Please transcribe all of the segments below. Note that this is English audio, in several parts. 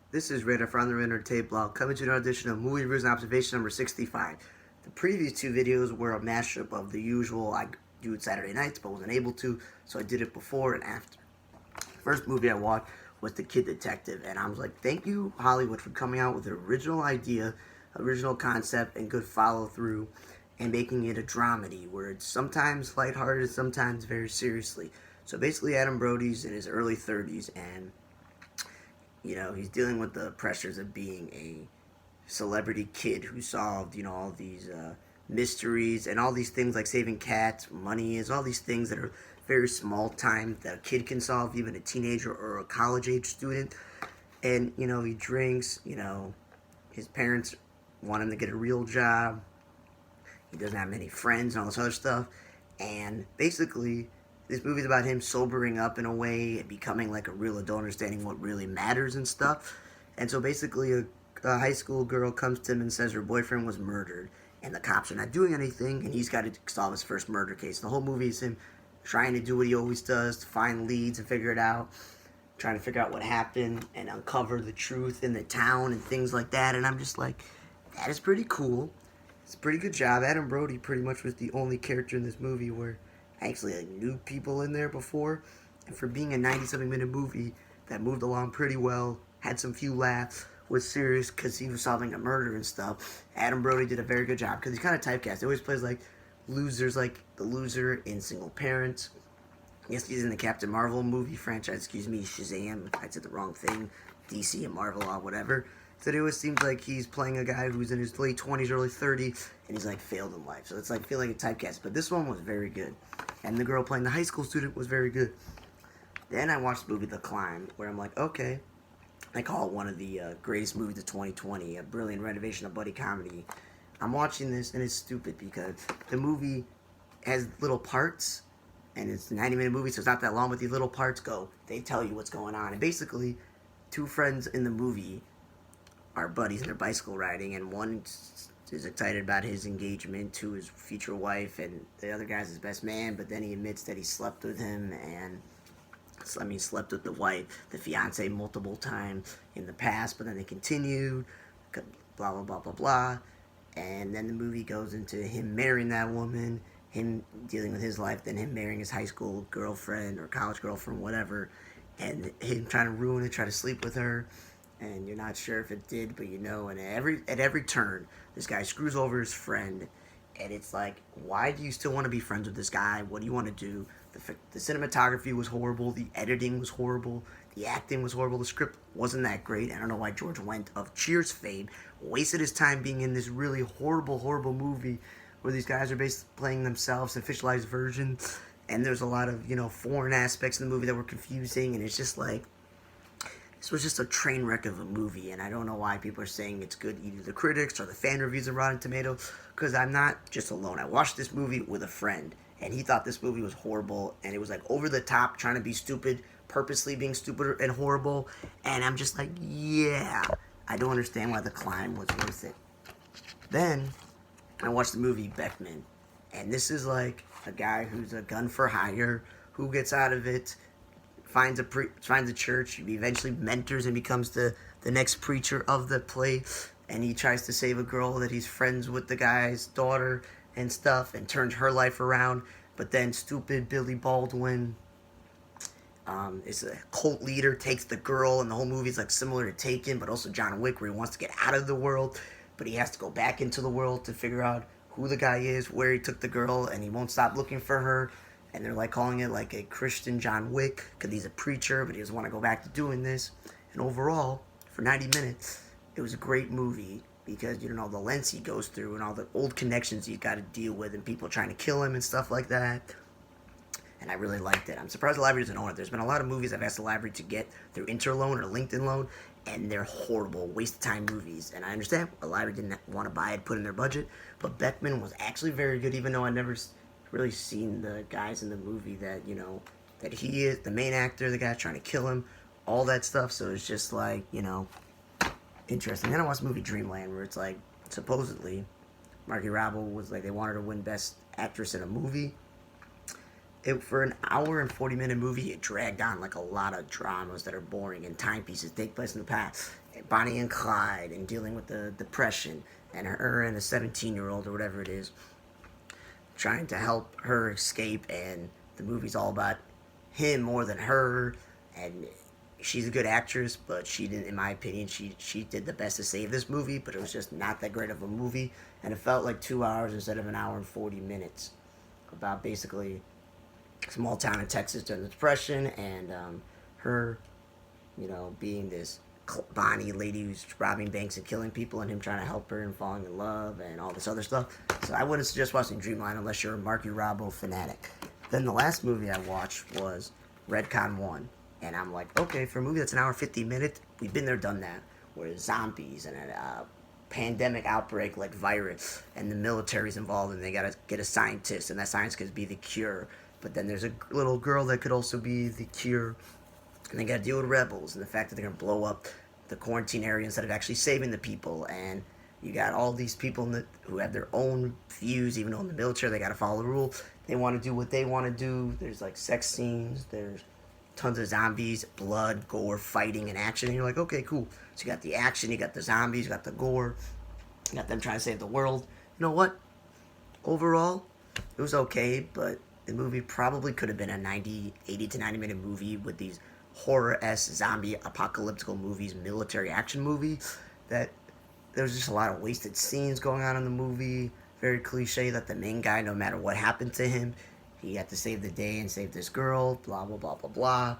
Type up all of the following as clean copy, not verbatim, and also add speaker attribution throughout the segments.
Speaker 1: This is Radar from the Render Tape Blog, coming to another edition of Movie Reviews and Observation number 65. The previous two videos were a mashup of the usual. I do it Saturday nights, but wasn't able to, so I did it before and after. First movie I watched was The Kid Detective, and I was like, thank you, Hollywood, for coming out with an original idea, original concept, and good follow-through, and making it a dramedy, where it's sometimes lighthearted, sometimes very seriously. So basically, Adam Brody's in his early 30s, and he's dealing with the pressures of being a celebrity kid who solved, all these mysteries and all these things like saving cats, money, is all these things that are very small time that a kid can solve, even a teenager or a college age student. And, he drinks, his parents want him to get a real job. He doesn't have many friends and all this other stuff. And basically, this movie's about him sobering up in a way and becoming like a real adult, understanding what really matters and stuff. And so basically, a high school girl comes to him and says her boyfriend was murdered, and the cops are not doing anything, and he's got to solve his first murder case. The whole movie is him trying to do what he always does, to find leads and figure it out, trying to figure out what happened and uncover the truth in the town and things like that. And I'm just like, that is pretty cool. It's a pretty good job. Adam Brody pretty much was the only character in this movie where I actually knew people in there before. And for being a 90-something minute movie that moved along pretty well, had some few laughs, was serious because he was solving a murder and stuff, Adam Brody did a very good job because he's kind of typecast. He always plays like losers, like the loser in Single Parents. Yes, he's in the Captain Marvel movie franchise, Shazam, I said the wrong thing, DC and Marvel or whatever. So it always seems like he's playing a guy who's in his late 20s, early 30s, and he's like failed in life. So it's like feeling like a typecast. But this one was very good. And the girl playing the high school student was very good. Then I watched the movie The Climb, where I'm like, okay. I call it one of the greatest movies of 2020, a brilliant renovation of buddy comedy. I'm watching this, and it's stupid because the movie has little parts, and it's a 90-minute movie, so it's not that long, but these little parts they tell you what's going on. And basically, two friends in the movie are buddies and they're bicycle riding, and one is excited about his engagement to his future wife, and the other guy's his best man, but then he admits that he slept with him, and slept with the wife, the fiance, multiple times in the past, but then they continued, blah, blah, blah, blah, blah. And then the movie goes into him marrying that woman, him dealing with his life, then him marrying his high school girlfriend or college girlfriend, whatever, and him trying to ruin it, try to sleep with her, and you're not sure if it did, but and at every turn, this guy screws over his friend, and it's like, why do you still want to be friends with this guy? What do you want to do? The cinematography was horrible, the editing was horrible, the acting was horrible, the script wasn't that great. I don't know why George Wendt of Cheers fame wasted his time being in this really horrible, horrible movie where these guys are basically playing themselves, a fictionalized version, and there's a lot of, foreign aspects in the movie that were confusing, and it's just like, this was just a train wreck of a movie, and I don't know why people are saying it's good, either the critics or the fan reviews of Rotten Tomatoes, because I'm not just alone. I watched this movie with a friend, and he thought this movie was horrible, and it was like over the top, trying to be stupid, purposely being stupid and horrible, and I'm just like, yeah, I don't understand why The Climb was worth it. Then, I watched the movie Beckman, and this is like a guy who's a gun for hire, who gets out of it, finds a church. He eventually mentors and becomes the next preacher of the place. And he tries to save a girl that he's friends with the guy's daughter and stuff, and turns her life around. But then stupid Billy Baldwin is a cult leader, takes the girl, and the whole movie's like similar to Taken, but also John Wick, where he wants to get out of the world, but he has to go back into the world to figure out who the guy is, where he took the girl, and he won't stop looking for her. And they're like calling it like a Christian John Wick because he's a preacher, but he doesn't want to go back to doing this. And overall, for 90 minutes, it was a great movie because you don't know the lengths he goes through and all the old connections he's got to deal with and people trying to kill him and stuff like that. And I really liked it. I'm surprised the library doesn't own it. There's been a lot of movies I've asked the library to get through Interloan or LinkedIn Loan, and they're horrible, waste of time movies. And I understand the library didn't want to buy it, put in their budget, but Beckman was actually very good, even though I never really seen the guys in the movie that, that he is, the main actor, the guy trying to kill him, all that stuff. So it's just like, interesting. Then I watched the movie Dreamland, where it's like, supposedly, Marky Rabble was like, they wanted to win Best Actress in a Movie. For an hour and 40-minute movie, it dragged on like a lot of dramas that are boring and timepieces take place in the past. Bonnie and Clyde and dealing with the depression, and her and a 17-year-old or whatever it is trying to help her escape, and the movie's all about him more than her, and she's a good actress, but she didn't, in my opinion, she did the best to save this movie, but it was just not that great of a movie, and it felt like 2 hours instead of an hour and 40 minutes, about basically a small town in Texas during the Depression, and her, being this Bonnie lady who's robbing banks and killing people, and him trying to help her and falling in love and all this other stuff. So I wouldn't suggest watching Dreamland unless you're a Marky Robbo fanatic. Then the last movie I watched was Redcon 1. And I'm like, okay, for a movie that's an hour 50 minutes, we've been there, done that. Where there's zombies and a pandemic outbreak like virus, and the military's involved, and they gotta get a scientist, and that scientist could be the cure. But then there's a little girl that could also be the cure, and they gotta deal with rebels and the fact that they're gonna blow up the quarantine area instead of actually saving the people. And you got all these people who have their own views, even though in the military they gotta follow the rule. They want to do what they want to do. There's like sex scenes. There's tons of zombies, blood, gore, fighting, and action. And you're like, okay, cool. So you got the action, you got the zombies, you got the gore, you got them trying to save the world. You know what? Overall, it was okay, but the movie probably could have been a 80 to 90 minute movie with these horror-esque zombie apocalyptical movies, military action movies, that there was just a lot of wasted scenes going on in the movie. Very cliche that the main guy, no matter what happened to him, he had to save the day and save this girl, blah, blah, blah, blah, blah.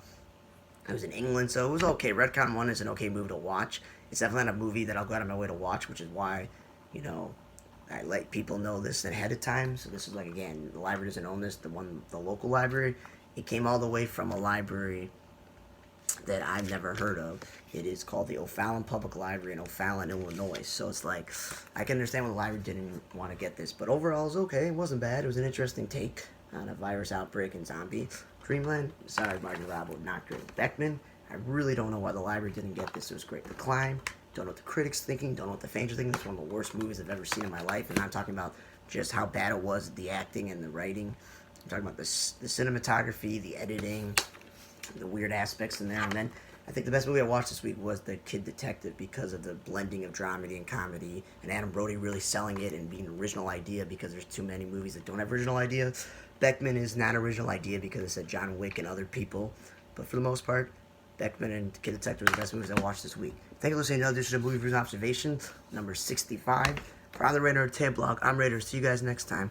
Speaker 1: It was in England, so it was okay. Redcon 1 is an okay movie to watch. It's definitely not a movie that I'll go out of my way to watch, which is why, I let people know this ahead of time. So this is like, again, the library doesn't own this, the local library. It came all the way from a library that I've never heard of. It is called the O'Fallon Public Library in O'Fallon, Illinois. So it's like, I can understand why the library didn't want to get this, but overall it was okay. It wasn't bad. It was an interesting take on a virus outbreak and zombie. Dreamland, sorry, Marty Robbo, not great. Beckman, I really don't know why the library didn't get this. It was great. The Climb, don't know what the critics thinking, don't know what the fans are thinking. It's one of the worst movies I've ever seen in my life, and I'm talking about just how bad it was, the acting and the writing. I'm talking about the cinematography, the editing, the weird aspects in there. And then I think the best movie I watched this week was The Kid Detective, because of the blending of dramedy and comedy, and Adam Brody really selling it and being an original idea, because there's too many movies that don't have original ideas. Beckman is not an original idea because it said John Wick and other people, but for the most part, Beckman and Kid Detective are the best movies I watched this week. Thank you for listening to another edition of Movie Reviews and Observations, number 65. For On the Radar Tape Blog, I'm Raider. See you guys next time.